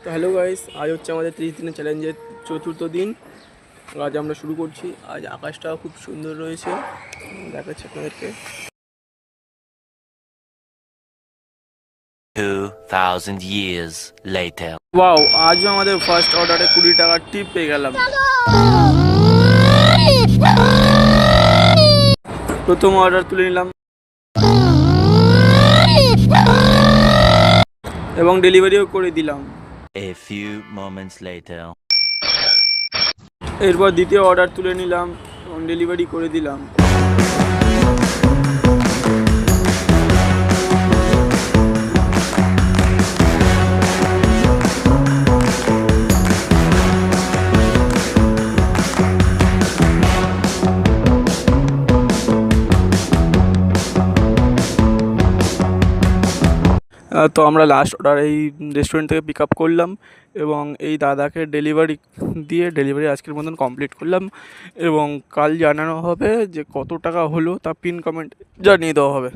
তো hello guys, আজ হচ্ছে আমাদের 30 দিনের চ্যালেঞ্জের চতুর্থ দিন। আজ আমরা শুরু করছি। আজ আকাশটা খুব সুন্দর রয়েছে, দেখাচ্ছি আপনাদেরকে। 2000 years later. ওয়াও, আজও আমাদের ফার্স্ট অর্ডারে 20 টাকার টিপ পেয়ে গেলাম। প্রথম অর্ডার তুলে নিলাম এবং ডেলিভারিও করে দিলাম। A few moments later. এরপর দ্বিতীয় অর্ডার তুলে নিলাম এবং ডেলিভারি করে দিলাম। তো আমরা লাস্ট অর্ডার এই রেস্টুরেন্ট থেকে পিক আপ করলাম এবং এই দাদাকে ডেলিভারি আজকের মতন কমপ্লিট করলাম এবং কাল জানানো হবে যে কত টাকা হলো তা পিন কমেন্ট জানিয়ে দেওয়া হবে।